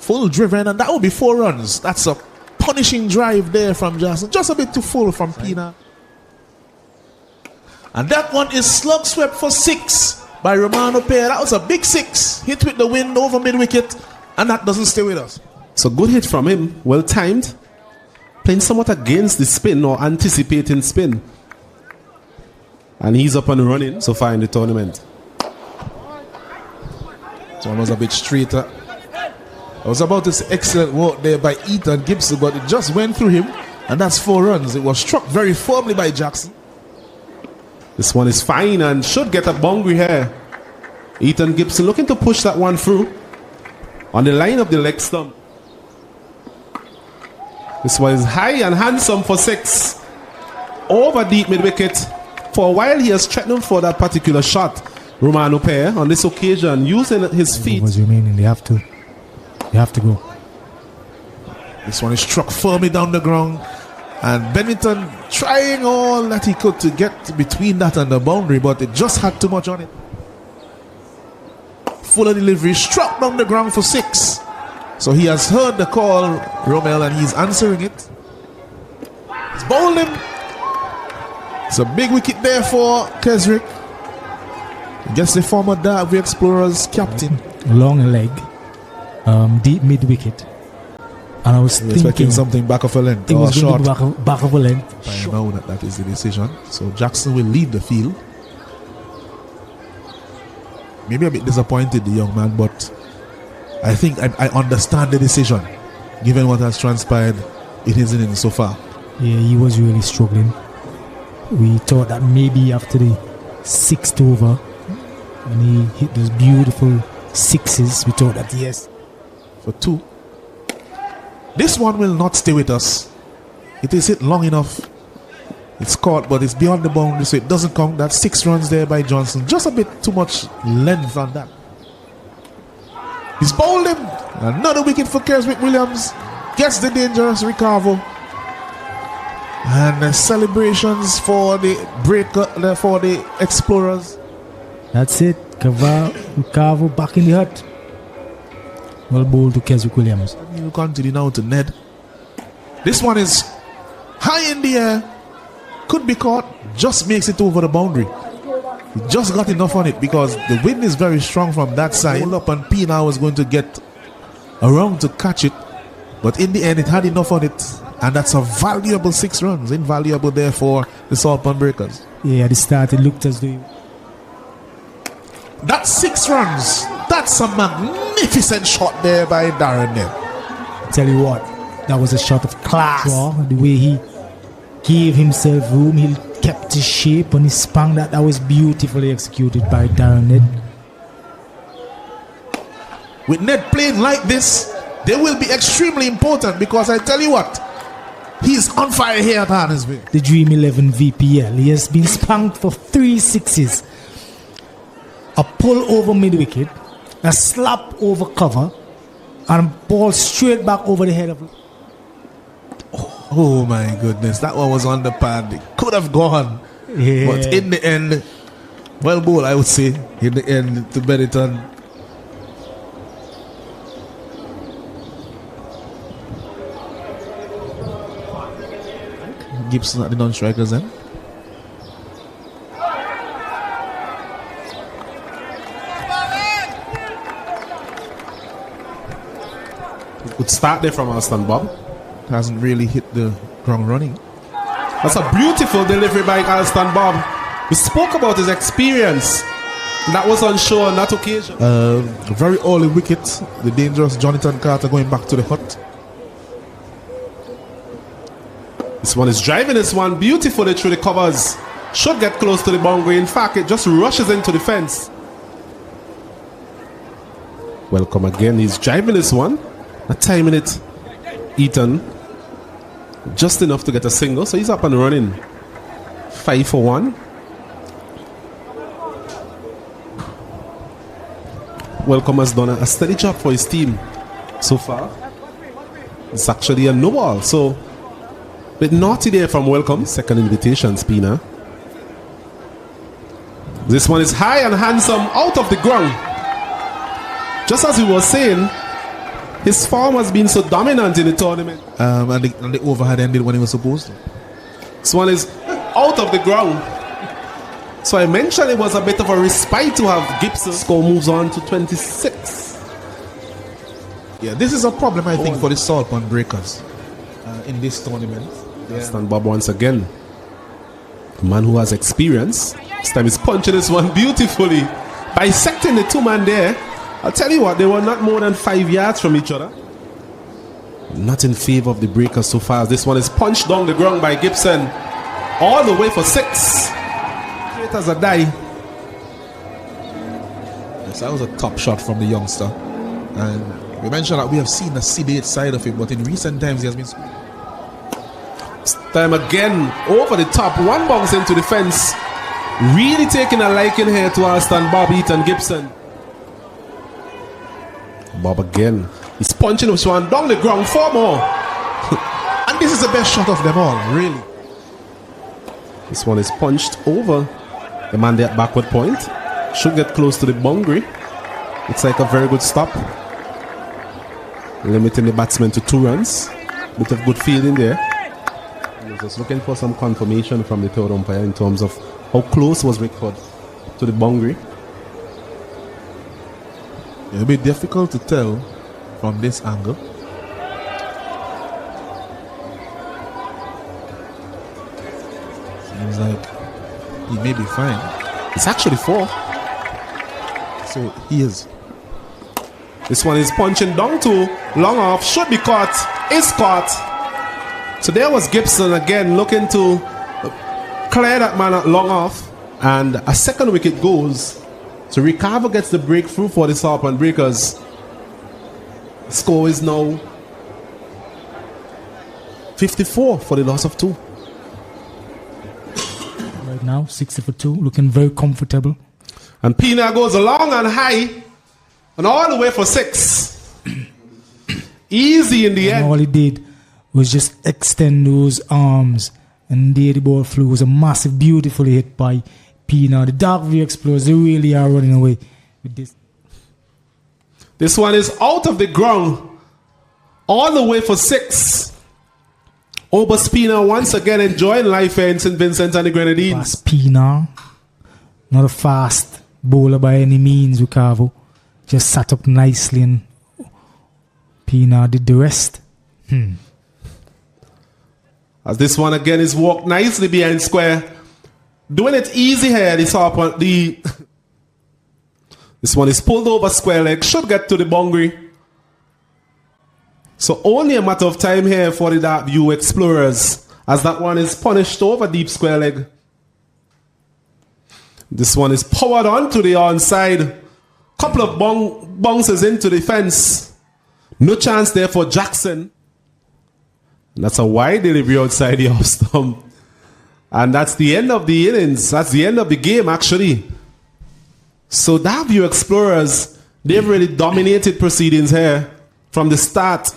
Full driven, and that will be 4 runs. That's a punishing drive there from Jackson. Just a bit too full from Pina. And that one is slug swept for 6 by Romano Pair. That was a big 6. Hit with the wind over mid-wicket, and that doesn't stay with us. So good hit from him. Well timed. Playing somewhat against the spin or anticipating spin. And he's up and running so far in the tournament. So it was a bit straighter. I was about to say excellent work there by Ethan Gibson, but it just went through him, and that's 4 runs. It was struck very firmly by Jackson. This one is fine and should get a boundary here. Ethan Gibson looking to push that one through on the line of the leg stump. This one is high and handsome for 6. Over deep mid-wicket. For a while he has threatened for that particular shot. Romano Pair on this occasion using his feet. What's remaining? They have to go. This one is struck firmly down the ground, and Bennington trying all that he could to get between that and the boundary, but it just had too much on it. Fuller delivery, struck down the ground for 6. So he has heard the call, Romel, and he's answering it. He's bowled him. It's a big wicket there for Keswick. I guess the former Derby Explorers captain. Long leg, deep mid wicket, and I was thinking something back of a length. It was going to be back of a length. I know that is the decision. So Jackson will lead the field. Maybe a bit disappointed, the young man, but I think I understand the decision, given what has transpired in his innings so far. Yeah, he was really struggling. We thought that maybe after the 6th over, when he hit those beautiful 6s, we thought that yes. For 2. This one will not stay with us. It is hit long enough. It's caught, but it's beyond the boundary, so it doesn't count. That's 6 runs there by Johnson. Just a bit too much length on that. He's bowled him. Another wicket for Keswick Williams. Gets the dangerous Ricardo. And the celebrations for the breaker, for the Explorers. That's it. Ricardo back in the hut. Well bowled to Keswick Williams. We'll continue now to Ned. This one is high in the air. Could be caught. Just makes it over the boundary. He just got enough on it because the wind is very strong from that side. Hold up, and Pina was going to get around to catch it. But in the end, it had enough on it. And that's a valuable 6 runs. Invaluable there for the Salt Pond Breakers. Yeah, at the start it looked as though... That's 6 runs. That's a magnificent shot there by Darren Ned. Tell you what, that was a shot of class. The way he gave himself room, he kept his shape and he spun that. That was beautifully executed by Darren Ned. With Ned playing like this, they will be extremely important because I tell you what, he's on fire here at Harnesville. The Dream 11 VPL. He has been spanked for 3 6s. A pull over mid-wicket, a slap over cover, and a ball straight back over the head of... Oh my goodness, that one was on the pad. It could have gone. Yeah. But in the end, well bowled, I would say. In the end, to Bennington. Gibson at the non-strikers then. Good start there from Alston Bob. Hasn't really hit the ground running. That's a beautiful delivery by Alston Bob. We spoke about his experience. That was on show on that occasion. Very early wicket. The dangerous Jonathan Carter going back to the hut. This one is driving this one beautifully through the covers. Should get close to the boundary. In fact, it just rushes into the fence. Welcome again. He's driving this one. A timing it. Ethan. Just enough to get a single. So he's up and running. 5 for 1. Welcome has done a steady job for his team so far. It's actually a no ball. So a bit naughty there from Welcome. Second invitation, Spina. This one is high and handsome out of the ground. Just as he was saying, His form has been so dominant in the tournament. And the over had ended when he was supposed to. This one is out of the ground. So I mentioned it was a bit of a respite to have Gibson. Score moves on to 26. Yeah, this is a problem, I think, for the Salt Pond Breakers in this tournament. Stand Bob once again. The man who has experience. This time he's punching this one beautifully. Bisecting the two man there. I'll tell you what, they were not more than 5 yards from each other. Not in favor of the Breakers so far. This one is punched down the ground by Gibson. All the way for 6. Straight as a die. Yes, that was a top shot from the youngster. And we mentioned that we have seen the sedate side of him, but in recent times he has been... This time again, over the top. One bounce into the fence. Really taking a liking here to Alston Bob Ethan Gibson. Bob again. He's punching this one down the ground. 4 more. And this is the best shot of them all, really. This one is punched over the man there at backward point. Should get close to the boundary. It's like a very good stop. Limiting the batsman to 2 runs. Bit of good fielding there. He was just looking for some confirmation from the third umpire in terms of how close was Rickford to the boundary. It'll be difficult to tell from this angle. Seems like he may be fine. It's actually 4. So he is. This one is punching down to long off. Should be caught. Is caught. So there was Gibson again looking to clear that man at long off. And a second wicket goes. So Ricardo gets the breakthrough for the Salt Pond Breakers. Score is now 54 for the loss of 2. Right now, 60 for 2, looking very comfortable. And Pina goes long and high and all the way for 6. Easy in the And end. all he did was just extend those arms, and there the ball flew. It was a massive, beautifully hit by Pina. The Dark View Explorers, they really are running away with this. This one is out of the ground all the way for 6. Oberspina once again enjoying life here in St. Vincent and the Grenadines. Fast Pina, not a fast bowler by any means, Ricardo. Just sat up nicely and Pina did the rest. As this one again is walked nicely behind square. Doing it easy here, this one is pulled over square leg. Should get to the boundary. So only a matter of time here for the Dark View Explorers, as that one is punished over deep square leg. This one is powered onto the onside. Couple of bounces into the fence. No chance there for Jackson. And that's a wide delivery outside the off stump. And that's the end of the innings. That's the end of the game, actually. So Dark View Explorers, they've really dominated proceedings here from the start.